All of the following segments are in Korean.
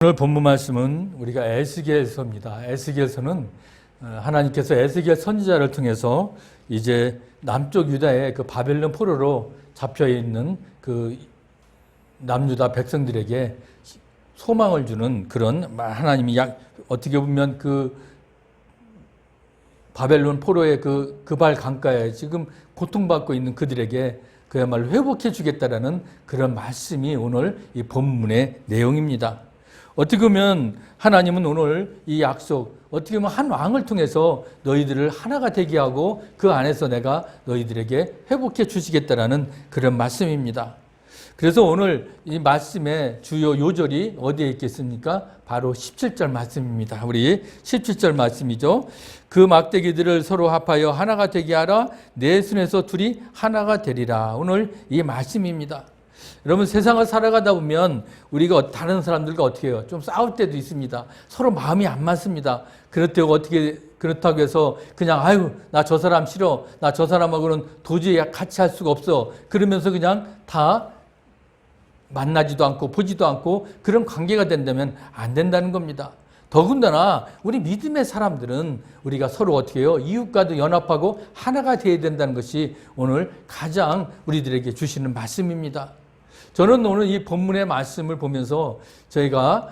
오늘 본문 말씀은 우리가 에스겔서입니다. 에스겔서는 하나님께서 에스겔 선지자를 통해서 이제 남쪽 유다의 그 바벨론 포로로 잡혀 있는 그 남유다 백성들에게 소망을 주는 그런 하나님이 어떻게 보면 그 바벨론 포로의 그 발 강가에 지금 고통받고 있는 그들에게 그야말로 회복해 주겠다라는 그런 말씀이 오늘 이 본문의 내용입니다. 어떻게 보면 하나님은 오늘 이 약속, 어떻게 보면 한 왕을 통해서 너희들을 하나가 되게 하고 그 안에서 내가 너희들에게 회복해 주시겠다라는 그런 말씀입니다. 그래서 오늘 이 말씀의 주요 요절이 어디에 있겠습니까? 바로 17절 말씀입니다. 우리 17절 말씀이죠. 그 막대기들을 서로 합하여 하나가 되게 하라. 내 손에서 둘이 하나가 되리라. 오늘 이 말씀입니다. 여러분, 세상을 살아가다 보면 우리가 다른 사람들과 어떻게 해요? 좀 싸울 때도 있습니다. 서로 마음이 안 맞습니다. 그렇다고 해서 그냥 아유 나 저 사람 싫어, 나 저 사람하고는 도저히 같이 할 수가 없어, 그러면서 그냥 다 만나지도 않고 보지도 않고 그런 관계가 된다면 안 된다는 겁니다. 더군다나 우리 믿음의 사람들은 우리가 서로 어떻게 해요? 이웃과도 연합하고 하나가 되어야 된다는 것이 오늘 가장 우리들에게 주시는 말씀입니다. 저는 오늘 이 본문의 말씀을 보면서 저희가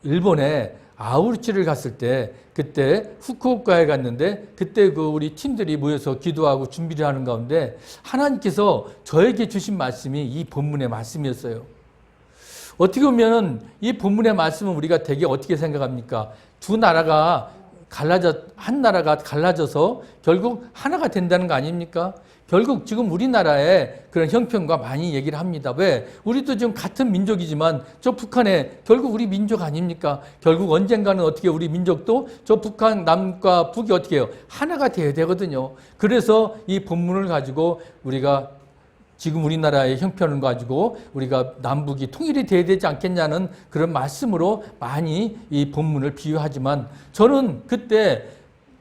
일본에 아우르치를 갔을 때 그때 후쿠오카에 갔는데 그때 그 우리 팀들이 모여서 기도하고 준비를 하는 가운데 하나님께서 저에게 주신 말씀이 이 본문의 말씀이었어요. 어떻게 보면 이 본문의 말씀은 우리가 되게 어떻게 생각합니까? 한 나라가 갈라져서 결국 하나가 된다는 거 아닙니까? 결국 지금 우리나라의 그런 형편과 많이 얘기를 합니다. 왜? 우리도 지금 같은 민족이지만 저 북한에 결국 우리 민족 아닙니까? 결국 언젠가는 어떻게 우리 민족도 저 북한 남과 북이 어떻게 해요? 하나가 되어야 되거든요. 그래서 이 본문을 가지고 우리가 지금 우리나라의 형편을 가지고 우리가 남북이 통일이 돼야 되지 않겠냐는 그런 말씀으로 많이 이 본문을 비유하지만 저는 그때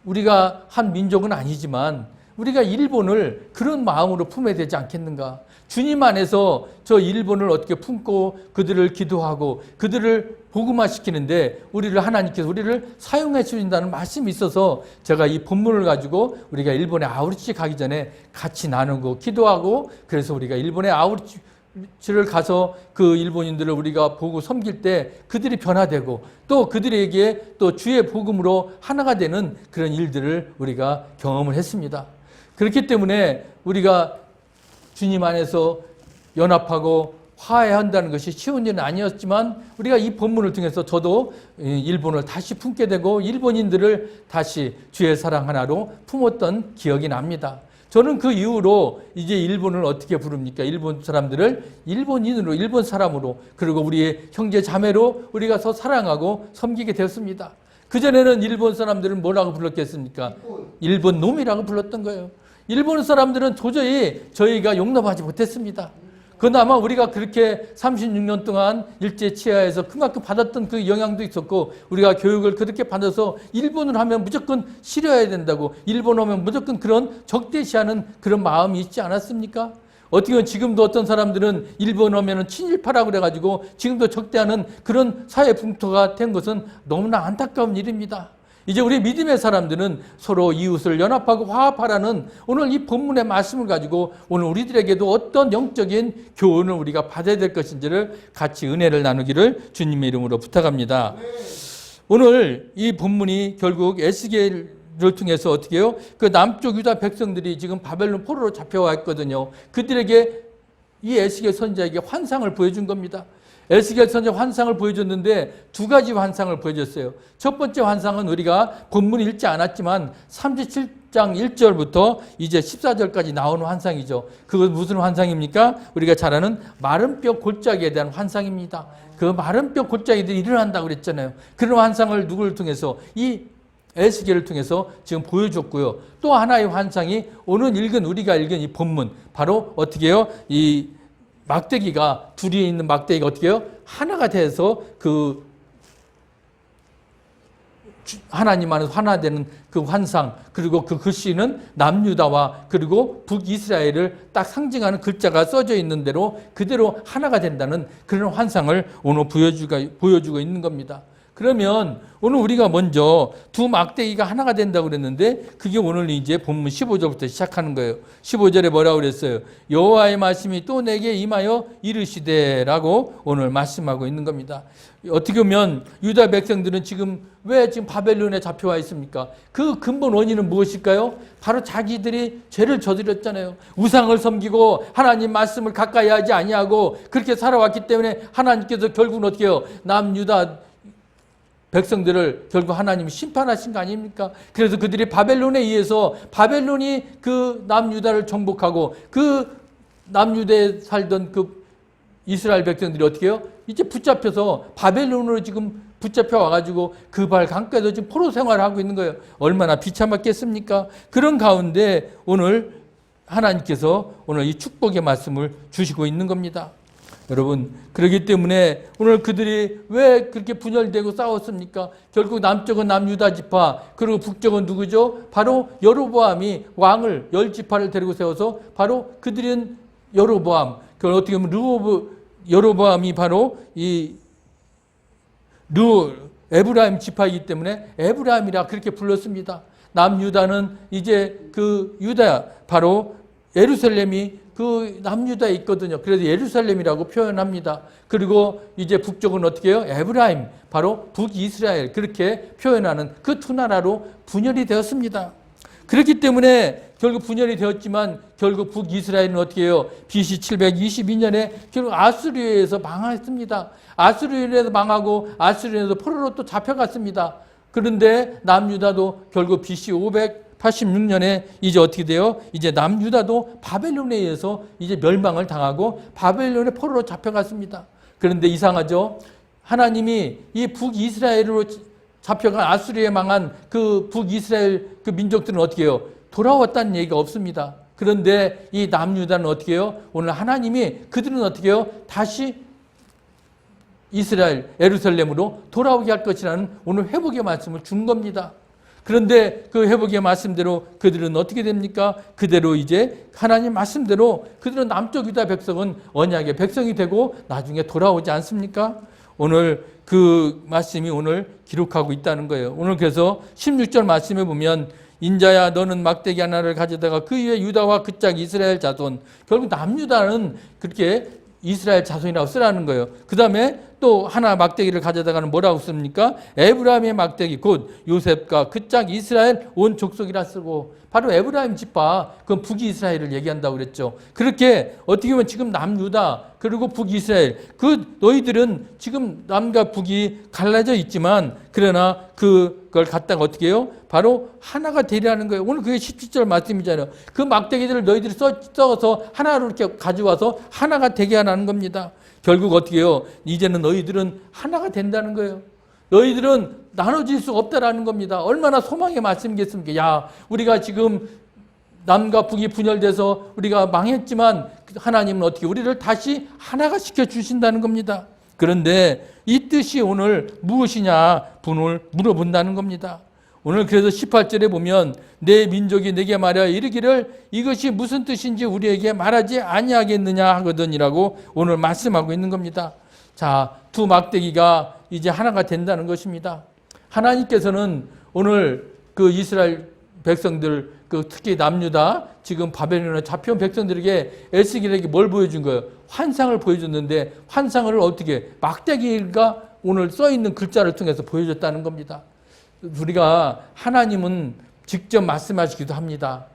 우리가 한 민족은 아니지만 우리가 일본을 그런 마음으로 품어야 되지 않겠는가. 주님 안에서 저 일본을 어떻게 품고 그들을 기도하고 그들을 복음화시키는데 하나님께서 우리를 사용해 주신다는 말씀이 있어서 제가 이 본문을 가지고 우리가 일본에 아우르치 가기 전에 같이 나누고 기도하고 그래서 우리가 일본에 아우르치를 가서 그 일본인들을 우리가 보고 섬길 때 그들이 변화되고 또 그들에게 또 주의 복음으로 하나가 되는 그런 일들을 우리가 경험을 했습니다. 그렇기 때문에 우리가 주님 안에서 연합하고 화해한다는 것이 쉬운 일은 아니었지만 우리가 이 본문을 통해서 저도 일본을 다시 품게 되고 일본인들을 다시 주의 사랑 하나로 품었던 기억이 납니다. 저는 그 이후로 이제 일본을 어떻게 부릅니까? 일본 사람들을 일본인으로, 일본 사람으로, 그리고 우리의 형제 자매로 우리가 더 사랑하고 섬기게 되었습니다. 그전에는 일본 사람들은 뭐라고 불렀겠습니까? 일본 놈이라고 불렀던 거예요. 일본 사람들은 도저히 저희가 용납하지 못했습니다. 그나마 우리가 그렇게 36년 동안 일제 치하에서 그만큼 받았던 그 영향도 있었고 우리가 교육을 그렇게 받아서 일본을 하면 무조건 싫어야 된다고, 일본 하면 무조건 그런 적대시하는 그런 마음이 있지 않았습니까? 어떻게 보면 지금도 어떤 사람들은 일본 오면은 친일파라고 그래가지고 지금도 적대하는 그런 사회 풍토가 된 것은 너무나 안타까운 일입니다. 이제 우리 믿음의 사람들은 서로 이웃을 연합하고 화합하라는 오늘 이 본문의 말씀을 가지고 오늘 우리들에게도 어떤 영적인 교훈을 우리가 받아야 될 것인지를 같이 은혜를 나누기를 주님의 이름으로 부탁합니다. 오늘 이 본문이 결국 에스겔을 통해서 어떻게 해요? 그 남쪽 유다 백성들이 지금 바벨론 포로로 잡혀와 있거든요. 그들에게 이 에스겔 선지자에게 환상을 보여준 겁니다. 에스겔 선지자 환상을 보여줬는데 두 가지 환상을 보여줬어요. 첫 번째 환상은 우리가 본문 읽지 않았지만 37장 1절부터 이제 14절까지 나오는 환상이죠. 그건 무슨 환상입니까? 우리가 잘 아는 마른 뼈 골짜기에 대한 환상입니다. 그 마른 뼈 골짜기들이 일어난다고 그랬잖아요. 그런 환상을 누구를 통해서? 이 에스겔을 통해서 지금 보여줬고요. 또 하나의 환상이 오늘 우리가 읽은 이 본문, 바로 어떻게 해요? 이 막대기가, 둘이 있는 막대기가 어떻게 해요? 하나가 돼서 그 하나님 안에서 하나 되는 그 환상, 그리고 그 글씨는 남유다와 그리고 북이스라엘을 딱 상징하는 글자가 써져 있는 대로 그대로 하나가 된다는 그런 환상을 오늘 보여주고 있는 겁니다. 그러면 오늘 우리가 먼저 두 막대기가 하나가 된다고 그랬는데 그게 오늘 이제 본문 15절부터 시작하는 거예요. 15절에 뭐라고 그랬어요? 여호와의 말씀이 또 내게 임하여 이르시되라고 오늘 말씀하고 있는 겁니다. 어떻게 보면 유다 백성들은 지금 왜 지금 바벨론에 잡혀와 있습니까? 그 근본 원인은 무엇일까요? 바로 자기들이 죄를 저질렀잖아요. 우상을 섬기고 하나님 말씀을 가까이 하지 아니하고 그렇게 살아왔기 때문에 하나님께서 결국은 어떻게 해요? 남유다 백성들을 결국 하나님이 심판하신 거 아닙니까? 그래서 그들이 바벨론에 의해서 바벨론이 그 남유다를 정복하고 그 남유다에 살던 그 이스라엘 백성들이 어떻게 해요? 이제 붙잡혀서 바벨론으로 지금 붙잡혀 와가지고 그발 강가에서 지금 포로 생활을 하고 있는 거예요. 얼마나 비참했겠습니까? 그런 가운데 오늘 하나님께서 오늘 이 축복의 말씀을 주시고 있는 겁니다. 여러분, 그렇기 때문에 오늘 그들이 왜 그렇게 분열되고 싸웠습니까? 결국 남쪽은 남유다 지파, 그리고 북쪽은 누구죠? 바로 여로보암이 왕을 10지파를 데리고 세워서 바로 그들은 여로보암, 그 어떻게 보면 여로보암이 바로 이 에브라임 지파이기 때문에 에브라임이라 그렇게 불렀습니다. 남유다는 이제 그 유다, 바로 예루살렘이 그 남유다에 있거든요. 그래서 예루살렘이라고 표현합니다. 그리고 이제 북쪽은 어떻게 해요? 에브라임, 바로 북이스라엘, 그렇게 표현하는 그 두 나라로 분열이 되었습니다. 그렇기 때문에 결국 분열이 되었지만 결국 북이스라엘은 어떻게 해요? BC 722년에 결국 아수르에서 망했습니다. 아수르에서 망하고 아수르에서 포로로 또 잡혀갔습니다. 그런데 남유다도 결국 BC 586년에 이제 어떻게 돼요? 이제 남유다도 바벨론에 의해서 이제 멸망을 당하고 바벨론의 포로로 잡혀갔습니다. 그런데 이상하죠? 하나님이 이 북이스라엘로 잡혀간 아수르에 망한 그 북이스라엘 그 민족들은 어떻게 해요? 돌아왔다는 얘기가 없습니다. 그런데 이 남유다는 어떻게 해요? 오늘 하나님이 그들은 어떻게 해요? 다시 이스라엘, 예루살렘으로 돌아오게 할 것이라는 오늘 회복의 말씀을 준 겁니다. 그런데 그 회복의 말씀대로 그들은 어떻게 됩니까? 그대로 이제 하나님 말씀대로 그들은 남쪽 유다 백성은 언약의 백성이 되고 나중에 돌아오지 않습니까? 오늘 그 말씀이 오늘 기록하고 있다는 거예요. 오늘 그래서 16절 말씀에 보면 인자야 너는 막대기 하나를 가져다가 그 위에 유다와 그 짝 이스라엘 자손, 결국 남유다는 그렇게 이스라엘 자손이라고 쓰라는 거예요. 그 다음에 또 하나 막대기를 가져다가는 뭐라고 씁니까? 에브라임의 막대기 곧 요셉과 그 짝 이스라엘 온 족속이라 쓰고, 바로 에브라임 지파, 그건 북이스라엘을 얘기한다고 그랬죠. 그렇게 어떻게 보면 지금 남유다 그리고 북이스라엘, 그 너희들은 지금 남과 북이 갈라져 있지만 그러나 그걸 갖다가 어떻게 해요? 바로 하나가 되리라는 거예요. 오늘 그게 17절 말씀이잖아요. 그 막대기들을 너희들이 써서 하나로 이렇게 가져와서 하나가 되게 하라는 겁니다. 결국 어떻게 해요? 이제는 너희들은 하나가 된다는 거예요. 너희들은 나눠질 수 없다라는 겁니다. 얼마나 소망의 말씀이겠습니까? 야, 우리가 지금 남과 북이 분열돼서 우리가 망했지만 하나님은 어떻게 우리를 다시 하나가 시켜주신다는 겁니다. 그런데 이 뜻이 오늘 무엇이냐 분을 물어본다는 겁니다. 오늘 그래서 18절에 보면 내 민족이 내게 말하여 이르기를 이것이 무슨 뜻인지 우리에게 말하지 아니하겠느냐 하거든이라고 오늘 말씀하고 있는 겁니다. 자, 두 막대기가 이제 하나가 된다는 것입니다. 하나님께서는 오늘 그 이스라엘 백성들, 그 특히 남유다 지금 바벨론에 잡혀온 백성들에게 에스겔에게 뭘 보여준 거예요? 환상을 보여줬는데 환상을 어떻게 막대기가 오늘 써 있는 글자를 통해서 보여줬다는 겁니다. 우리가 하나님은 직접 말씀하시기도 합니다.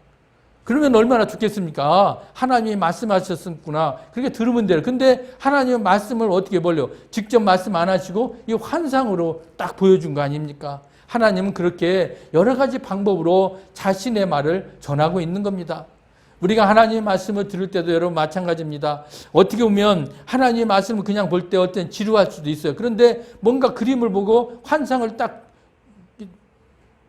그러면 얼마나 좋겠습니까? 하나님이 말씀하셨구나. 그렇게 들으면 돼요. 근데 하나님은 말씀을 어떻게 벌려? 직접 말씀 안 하시고 이 환상으로 딱 보여준 거 아닙니까? 하나님은 그렇게 여러 가지 방법으로 자신의 말을 전하고 있는 겁니다. 우리가 하나님의 말씀을 들을 때도 여러분 마찬가지입니다. 어떻게 보면 하나님의 말씀을 그냥 볼 때 어떤 지루할 수도 있어요. 그런데 뭔가 그림을 보고 환상을 딱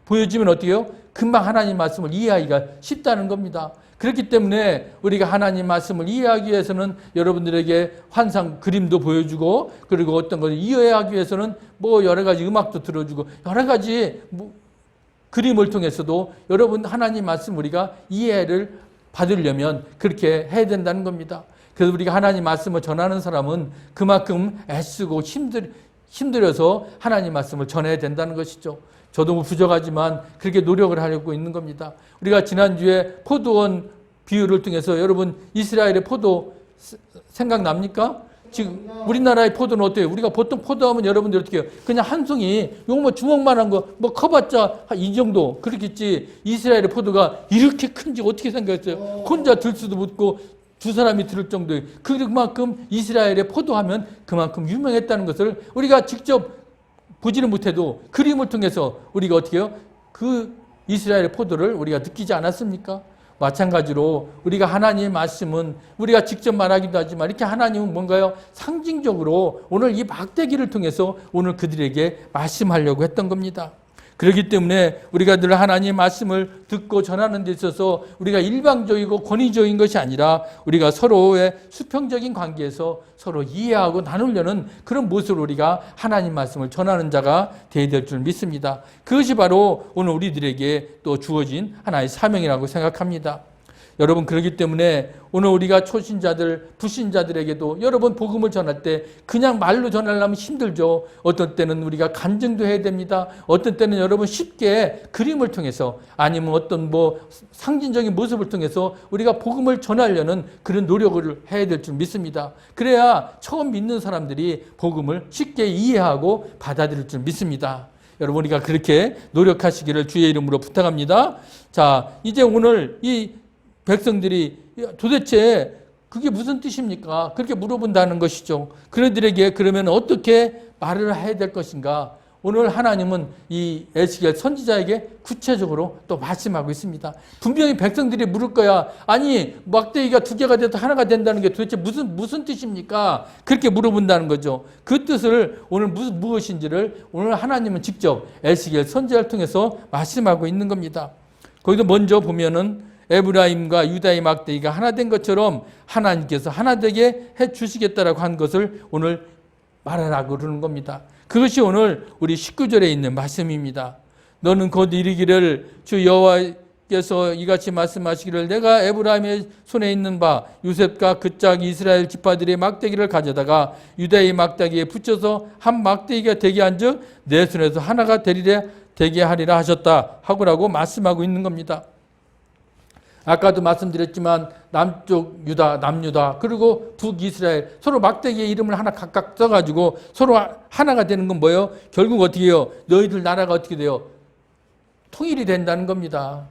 보여주면 어떻게 해요? 금방 하나님 말씀을 이해하기가 쉽다는 겁니다. 그렇기 때문에 우리가 하나님 말씀을 이해하기 위해서는 여러분들에게 환상 그림도 보여주고 그리고 어떤 것을 이해하기 위해서는 뭐 여러 가지 음악도 들어주고 여러 가지 그림을 통해서도 여러분 하나님 말씀 우리가 이해를 받으려면 그렇게 해야 된다는 겁니다. 그래서 우리가 하나님 말씀을 전하는 사람은 그만큼 애쓰고 힘들어서 하나님 말씀을 전해야 된다는 것이죠. 저도 부족하지만 그렇게 노력을 하려고 있는 겁니다. 우리가 지난주에 포도원 비유를 통해서 여러분 이스라엘의 포도 생각납니까? 지금 우리나라의 포도는 어때요? 우리가 보통 포도하면 여러분들 어떻게 해요? 그냥 한 송이 요거 뭐 주먹만한 거 뭐 커봤자 이 정도 그렇겠지. 이스라엘의 포도가 이렇게 큰지 어떻게 생각했어요? 혼자 들 수도 없고 두 사람이 들을 정도의 그만큼 이스라엘의 포도하면 그만큼 유명했다는 것을 우리가 직접 보지는 못해도 그림을 통해서 우리가 어떻게 해요? 그 이스라엘의 포도를 우리가 느끼지 않았습니까? 마찬가지로 우리가 하나님의 말씀은 우리가 직접 말하기도 하지만 이렇게 하나님은 뭔가요? 상징적으로 오늘 이 막대기를 통해서 오늘 그들에게 말씀하려고 했던 겁니다. 그렇기 때문에 우리가 늘 하나님의 말씀을 듣고 전하는 데 있어서 우리가 일방적이고 권위적인 것이 아니라 우리가 서로의 수평적인 관계에서 서로 이해하고 나누려는 그런 모습으로 우리가 하나님 말씀을 전하는 자가 되어야 될 줄 믿습니다. 그것이 바로 오늘 우리들에게 또 주어진 하나의 사명이라고 생각합니다. 여러분 그렇기 때문에 오늘 우리가 초신자들, 불신자들에게도 여러분 복음을 전할 때 그냥 말로 전하려면 힘들죠. 어떤 때는 우리가 간증도 해야 됩니다. 어떤 때는 여러분 쉽게 그림을 통해서 아니면 어떤 상징적인 모습을 통해서 우리가 복음을 전하려는 그런 노력을 해야 될 줄 믿습니다. 그래야 처음 믿는 사람들이 복음을 쉽게 이해하고 받아들일 줄 믿습니다. 여러분 우리가 그렇게 노력하시기를 주의 이름으로 부탁합니다. 자, 이제 오늘 이 백성들이 도대체 그게 무슨 뜻입니까? 그렇게 물어본다는 것이죠. 그들에게 그러면 어떻게 말을 해야 될 것인가? 오늘 하나님은 이 에스겔 선지자에게 구체적으로 또 말씀하고 있습니다. 분명히 백성들이 물을 거야. 아니 막대기가 두 개가 돼도 하나가 된다는 게 도대체 무슨 뜻입니까? 그렇게 물어본다는 거죠. 그 뜻을 오늘 무엇인지를 오늘 하나님은 직접 에스겔 선지자를 통해서 말씀하고 있는 겁니다. 거기서 먼저 보면은 에브라임과 유다의 막대기가 하나 된 것처럼 하나님께서 하나 되게 해 주시겠다라고 한 것을 오늘 말하라고 그러는 겁니다. 그것이 오늘 우리 19절에 있는 말씀입니다. 너는 곧 이르기를 주 여호와께서 이같이 말씀하시기를 내가 에브라임의 손에 있는 바 요셉과 그 짝 이스라엘 지파들의 막대기를 가져다가 유다의 막대기에 붙여서 한 막대기가 되게 한즉 내 손에서 하나가 되게 하리라 하셨다 하고라고 말씀하고 있는 겁니다. 아까도 말씀드렸지만 남쪽 유다, 남유다 그리고 북이스라엘 서로 막대기의 이름을 하나 각각 써가지고 서로 하나가 되는 건 뭐예요? 결국 어떻게 해요? 너희들 나라가 어떻게 돼요? 통일이 된다는 겁니다.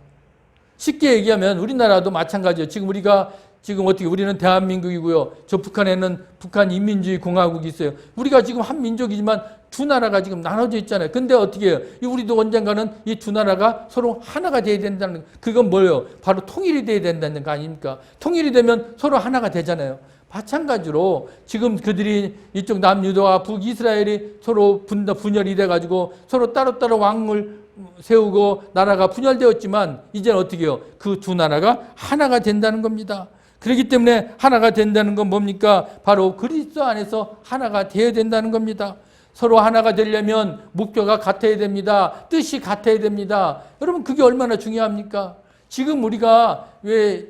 쉽게 얘기하면 우리나라도 마찬가지예요. 지금 어떻게 우리는 대한민국이고요. 저 북한에는 북한 인민주의 공화국이 있어요. 우리가 지금 한 민족이지만 두 나라가 지금 나눠져 있잖아요. 근데 어떻게 해요? 우리도 언젠가는 이 두 나라가 서로 하나가 돼야 된다는 그건 뭐예요? 바로 통일이 돼야 된다는 거 아닙니까? 통일이 되면 서로 하나가 되잖아요. 마찬가지로 지금 그들이 이쪽 남유다와 북이스라엘이 서로 분열이 돼가지고 서로 따로따로 왕을 세우고 나라가 분열되었지만 이제는 어떻게 해요? 그 두 나라가 하나가 된다는 겁니다. 그렇기 때문에 하나가 된다는 건 뭡니까? 바로 그리스도 안에서 하나가 되어야 된다는 겁니다. 서로 하나가 되려면 목표가 같아야 됩니다. 뜻이 같아야 됩니다. 여러분 그게 얼마나 중요합니까? 지금 우리가 왜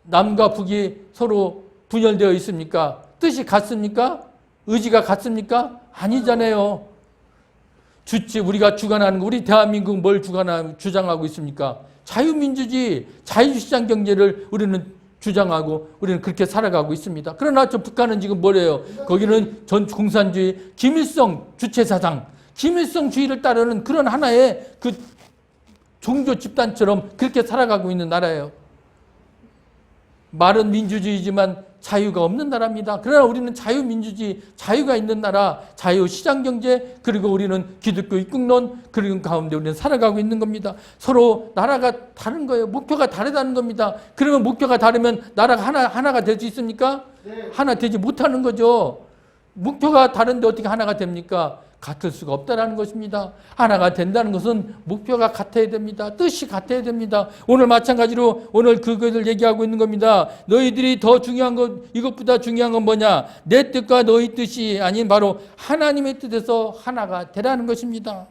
남과 북이 서로 분열되어 있습니까? 뜻이 같습니까? 의지가 같습니까? 아니잖아요. 우리가 주관하는 거, 우리 대한민국 뭘 주장하고 있습니까? 자유민주주의, 자유시장 경제를 우리는 주장하고 우리는 그렇게 살아가고 있습니다. 그러나 저 북한은 지금 뭐래요? 거기는 전 공산주의, 김일성 주체사상, 김일성주의를 따르는 그런 하나의 그 종교 집단처럼 그렇게 살아가고 있는 나라예요. 말은 민주주의지만 자유가 없는 나라입니다. 그러나 우리는 자유민주주의, 자유가 있는 나라, 자유시장경제, 그리고 우리는 기독교 입국론, 그리고 가운데 우리는 살아가고 있는 겁니다. 서로 나라가 다른 거예요. 목표가 다르다는 겁니다. 그러면 목표가 다르면 나라가 하나가 될 수 있습니까? 네. 하나 되지 못하는 거죠. 목표가 다른데 어떻게 하나가 됩니까? 같을 수가 없다는 것입니다. 하나가 된다는 것은 목표가 같아야 됩니다. 뜻이 같아야 됩니다. 오늘 마찬가지로 오늘 그것을 얘기하고 있는 겁니다. 너희들이 더 중요한 것, 이것보다 중요한 건 뭐냐? 내 뜻과 너희 뜻이 아닌 바로 하나님의 뜻에서 하나가 되라는 것입니다.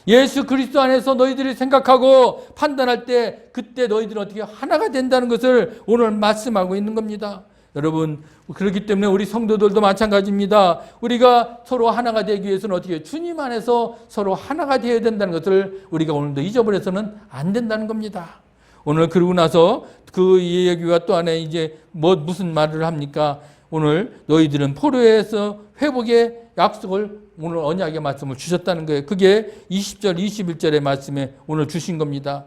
예수 그리스도 안에서 너희들이 생각하고 판단할 때 그때 너희들은 어떻게 하나가 된다는 것을 오늘 말씀하고 있는 겁니다. 여러분, 그렇기 때문에 우리 성도들도 마찬가지입니다. 우리가 서로 하나가 되기 위해서는 어떻게 주님 안에서 서로 하나가 되어야 된다는 것을 우리가 오늘도 잊어버려서는 안 된다는 겁니다. 오늘 그러고 나서 그 얘기와 또 안에 이제 무슨 말을 합니까? 오늘 너희들은 포로에서 회복의 약속을 오늘 언약의 말씀을 주셨다는 거예요. 그게 20절, 21절의 말씀에 오늘 주신 겁니다.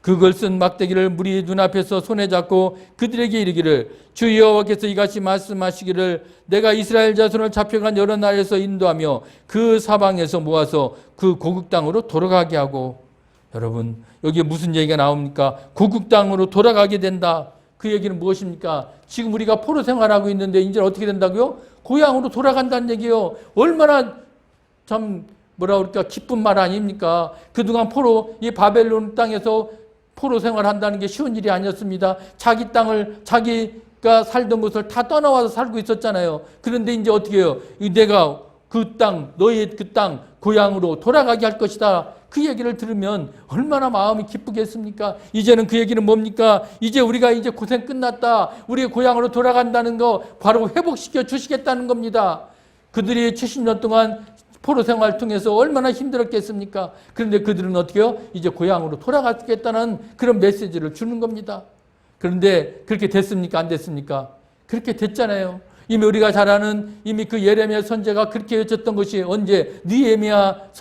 그걸 쓴 막대기를 무리 눈앞에서 손에 잡고 그들에게 이르기를 주 여호와께서 이같이 말씀하시기를 내가 이스라엘 자손을 잡혀간 여러 나라에서 인도하며 그 사방에서 모아서 그 고국 땅으로 돌아가게 하고. 여러분, 여기에 무슨 얘기가 나옵니까? 고국 땅으로 돌아가게 된다. 그 얘기는 무엇입니까? 지금 우리가 포로 생활하고 있는데 이제 어떻게 된다고요? 고향으로 돌아간다는 얘기예요. 얼마나 참 뭐라 그럴까 기쁜 말 아닙니까? 그동안 이 바벨론 땅에서 포로 생활한다는 게 쉬운 일이 아니었습니다. 자기 땅을 자기가 살던 곳을 다 떠나와서 살고 있었잖아요. 그런데 이제 어떻게 해요? 내가 그 땅, 너의 그 땅 고향으로 돌아가게 할 것이다. 그 얘기를 들으면 얼마나 마음이 기쁘겠습니까? 이제는 그 얘기는 뭡니까? 이제 우리가 이제 고생 끝났다. 우리의 고향으로 돌아간다는 거 바로 회복시켜 주시겠다는 겁니다. 그들이 70년 동안 포로 생활을 통해서 얼마나 힘들었겠습니까? 그런데 그들은 어떻게 해요? 이제 고향으로 돌아가겠다는 그런 메시지를 주는 겁니다. 그런데 그렇게 됐습니까? 안 됐습니까? 그렇게 됐잖아요. 이미 우리가 잘 아는 이미 그 예레미야 선지자가 그렇게 외쳤던 것이 언제 느헤미야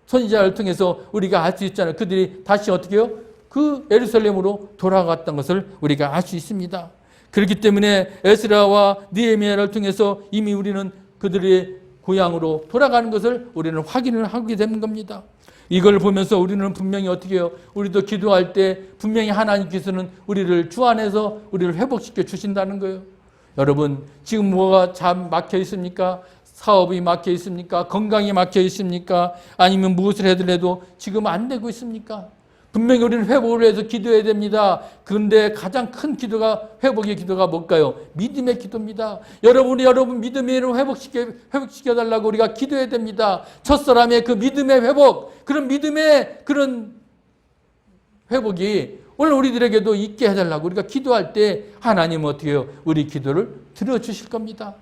선지자를 통해서 우리가 알 수 있잖아요. 그들이 다시 어떻게 해요? 그 예루살렘으로 돌아갔던 것을 우리가 알 수 있습니다. 그렇기 때문에 에스라와 느헤미야를 통해서 이미 우리는 그들의 고향으로 돌아가는 것을 우리는 확인을 하게 되는 겁니다. 이걸 보면서 우리는 분명히 어떻게 해요? 우리도 기도할 때 분명히 하나님께서는 우리를 주 안에서 우리를 회복시켜 주신다는 거예요. 여러분, 지금 뭐가 잘 막혀 있습니까? 사업이 막혀 있습니까? 건강이 막혀 있습니까? 아니면 무엇을 해도 지금 안 되고 있습니까? 분명히 우리는 회복을 위해서 기도해야 됩니다. 그런데 가장 큰 기도가, 회복의 기도가 뭘까요? 믿음의 기도입니다. 여러분 믿음을 회복시켜달라고 우리가 기도해야 됩니다. 첫사람의 그 믿음의 회복, 그런 믿음의 그런 회복이 오늘 우리들에게도 있게 해달라고 우리가 기도할 때 하나님은 어떻게 해요? 우리 기도를 들어주실 겁니다.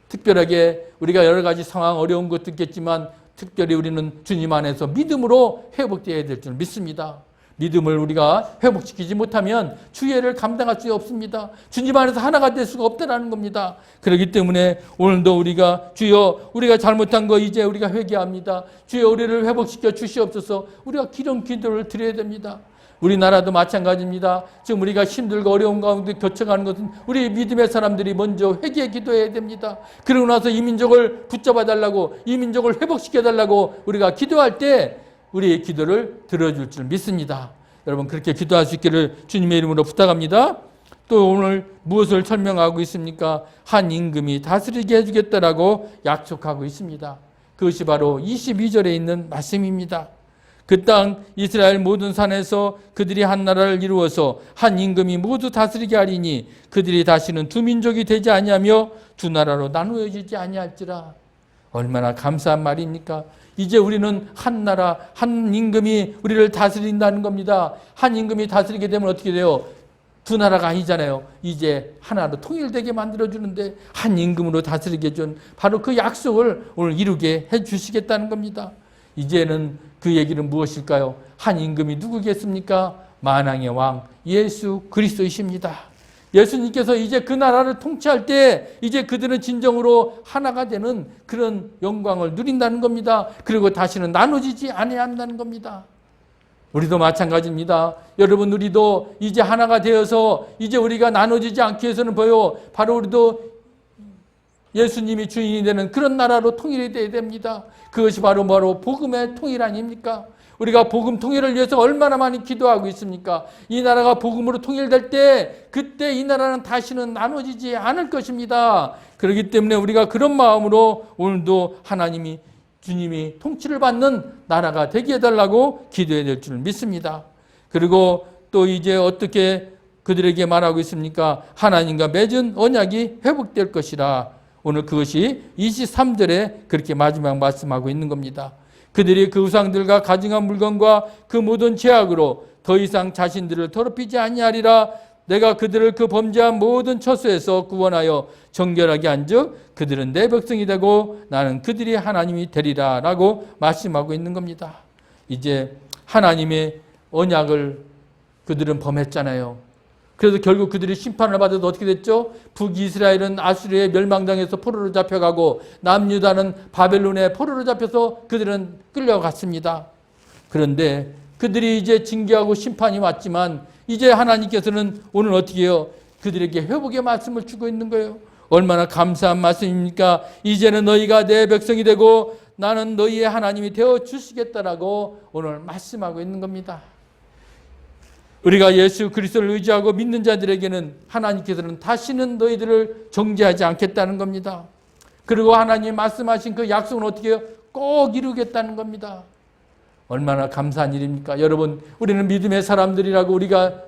특별하게 우리가 여러 가지 상황, 어려운 것도 있겠지만 특별히 우리는 주님 안에서 믿음으로 회복되어야 될 줄 믿습니다. 믿음을 우리가 회복시키지 못하면 주의를 감당할 수 없습니다. 주님 안에서 하나가 될 수가 없다는 겁니다. 그렇기 때문에 오늘도 우리가 주여 우리가 잘못한 거 이제 우리가 회개합니다. 주여 우리를 회복시켜 주시옵소서. 우리가 기름 기도를 드려야 됩니다. 우리나라도 마찬가지입니다. 지금 우리가 힘들고 어려운 가운데 거쳐가는 것은 우리 믿음의 사람들이 먼저 회개 기도해야 됩니다. 그러고 나서 이 민족을 붙잡아 달라고, 이 민족을 회복시켜 달라고 우리가 기도할 때 우리의 기도를 들어줄 줄 믿습니다. 여러분 그렇게 기도할 수 있기를 주님의 이름으로 부탁합니다. 또 오늘 무엇을 설명하고 있습니까? 한 임금이 다스리게 해주겠다라고 약속하고 있습니다. 그것이 바로 22절에 있는 말씀입니다. 그 땅 이스라엘 모든 산에서 그들이 한 나라를 이루어서 한 임금이 모두 다스리게 하리니 그들이 다시는 두 민족이 되지 아니하며 두 나라로 나누어지지 아니할지라. 얼마나 감사한 말입니까? 이제 우리는 한 나라, 한 임금이 우리를 다스린다는 겁니다. 한 임금이 다스리게 되면 어떻게 돼요? 두 나라가 아니잖아요. 이제 하나로 통일되게 만들어주는데 한 임금으로 다스리게 준 바로 그 약속을 오늘 이루게 해주시겠다는 겁니다. 이제는 그 얘기는 무엇일까요? 한 임금이 누구겠습니까? 만왕의 왕 예수 그리스도이십니다. 예수님께서 이제 그 나라를 통치할 때 이제 그들은 진정으로 하나가 되는 그런 영광을 누린다는 겁니다. 그리고 다시는 나눠지지 아니한다는 겁니다. 우리도 마찬가지입니다. 여러분 우리도 이제 하나가 되어서 이제 우리가 나눠지지 않기 위해서는 바로 우리도 예수님이 주인이 되는 그런 나라로 통일이 되어야 됩니다. 그것이 바로 복음의 통일 아닙니까? 우리가 복음 통일을 위해서 얼마나 많이 기도하고 있습니까? 이 나라가 복음으로 통일될 때 그때 이 나라는 다시는 나눠지지 않을 것입니다. 그렇기 때문에 우리가 그런 마음으로 오늘도 하나님이 주님이 통치를 받는 나라가 되게 해달라고 기도해야 될 줄 믿습니다. 그리고 또 이제 어떻게 그들에게 말하고 있습니까? 하나님과 맺은 언약이 회복될 것이라. 오늘 그것이 23절에 그렇게 마지막 말씀하고 있는 겁니다. 그들이 그 우상들과 가증한 물건과 그 모든 죄악으로 더 이상 자신들을 더럽히지 아니하리라. 내가 그들을 그 범죄한 모든 처소에서 구원하여 정결하게 한즉 그들은 내 백성이 되고 나는 그들이 하나님이 되리라 라고 말씀하고 있는 겁니다. 이제 하나님의 언약을 그들은 범했잖아요. 그래서 결국 그들이 심판을 받아도 어떻게 됐죠? 북이스라엘은 아수르에 멸망당해서 포로로 잡혀가고 남유다는 바벨론에 포로로 잡혀서 그들은 끌려갔습니다. 그런데 그들이 이제 징계하고 심판이 왔지만 이제 하나님께서는 오늘 어떻게 해요? 그들에게 회복의 말씀을 주고 있는 거예요. 얼마나 감사한 말씀입니까? 이제는 너희가 내 백성이 되고 나는 너희의 하나님이 되어 주시겠다라고 오늘 말씀하고 있는 겁니다. 우리가 예수 그리스도를 의지하고 믿는 자들에게는 하나님께서는 다시는 너희들을 정죄하지 않겠다는 겁니다. 그리고 하나님 말씀하신 그 약속은 어떻게 해요? 꼭 이루겠다는 겁니다. 얼마나 감사한 일입니까? 여러분, 우리는 믿음의 사람들이라고 우리가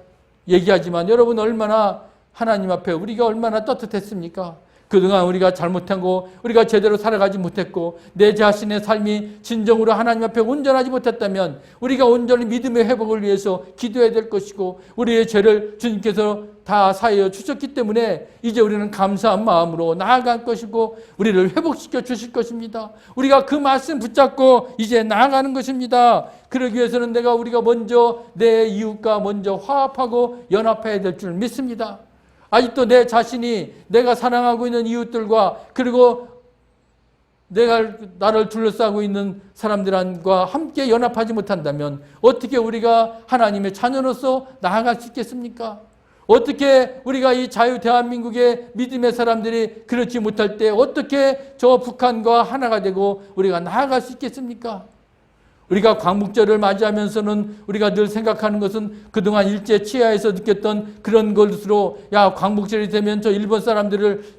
얘기하지만 여러분 얼마나 하나님 앞에 우리가 얼마나 떳떳했습니까? 그동안 우리가 잘못하고 우리가 제대로 살아가지 못했고 내 자신의 삶이 진정으로 하나님 앞에 온전하지 못했다면 우리가 온전히 믿음의 회복을 위해서 기도해야 될 것이고 우리의 죄를 주님께서 다 사하여 주셨기 때문에 이제 우리는 감사한 마음으로 나아갈 것이고 우리를 회복시켜 주실 것입니다. 우리가 그 말씀 붙잡고 이제 나아가는 것입니다. 그러기 위해서는 우리가 먼저 내 이웃과 먼저 화합하고 연합해야 될 줄 믿습니다. 아직도 내 자신이 내가 사랑하고 있는 이웃들과 그리고 나를 둘러싸고 있는 사람들과 함께 연합하지 못한다면 어떻게 우리가 하나님의 자녀로서 나아갈 수 있겠습니까? 어떻게 우리가 이 자유 대한민국의 믿음의 사람들이 그렇지 못할 때 어떻게 저 북한과 하나가 되고 우리가 나아갈 수 있겠습니까? 우리가 광복절을 맞이하면서는 우리가 늘 생각하는 것은 그동안 일제 치하에서 느꼈던 그런 것으로 광복절이 되면 저 일본 사람들을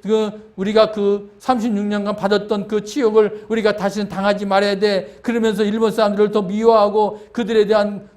우리가 그 36년간 받았던 그 치욕을 우리가 다시는 당하지 말아야 돼. 그러면서 일본 사람들을 더 미워하고 그들에 대한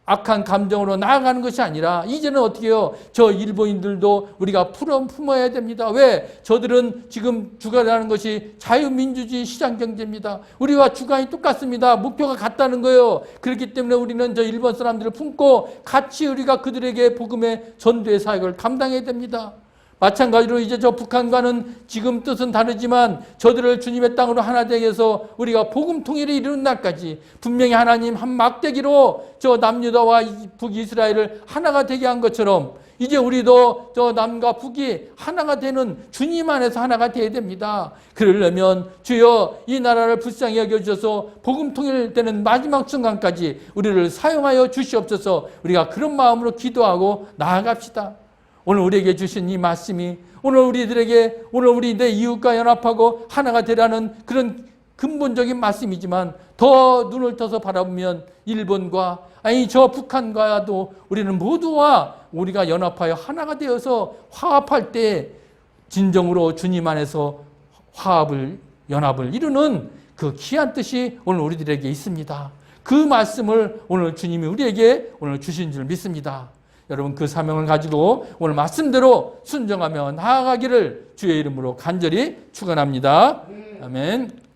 악한 감정으로 나아가는 것이 아니라 이제는 어떻게 해요? 저 일본인들도 우리가 품어야 됩니다. 왜? 저들은 지금 주관하는 것이 자유민주주의 시장경제입니다. 우리와 주관이 똑같습니다. 목표가 같다는 거예요. 그렇기 때문에 우리는 저 일본 사람들을 품고 같이 우리가 그들에게 복음의 전도의 사역을 감당해야 됩니다. 마찬가지로 이제 저 북한과는 지금 뜻은 다르지만 저들을 주님의 땅으로 하나 되게 해서 우리가 복음 통일을 이루는 날까지 분명히 하나님 한 막대기로 저 남유다와 북이스라엘을 하나가 되게 한 것처럼 이제 우리도 저 남과 북이 하나가 되는 주님 안에서 하나가 되어야 됩니다. 그러려면 주여 이 나라를 불쌍히 여겨주셔서 복음 통일되는 마지막 순간까지 우리를 사용하여 주시옵소서. 우리가 그런 마음으로 기도하고 나아갑시다. 오늘 우리에게 주신 이 말씀이 오늘 우리 내 이웃과 연합하고 하나가 되라는 그런 근본적인 말씀이지만 더 눈을 떠서 바라보면 일본과 저 북한과도 우리는 모두와 우리가 연합하여 하나가 되어서 화합할 때 진정으로 주님 안에서 연합을 이루는 그 귀한 뜻이 오늘 우리들에게 있습니다. 그 말씀을 오늘 주님이 우리에게 오늘 주신 줄 믿습니다. 여러분 그 사명을 가지고 오늘 말씀대로 순종하며 나아가기를 주의 이름으로 간절히 축원합니다. 아멘.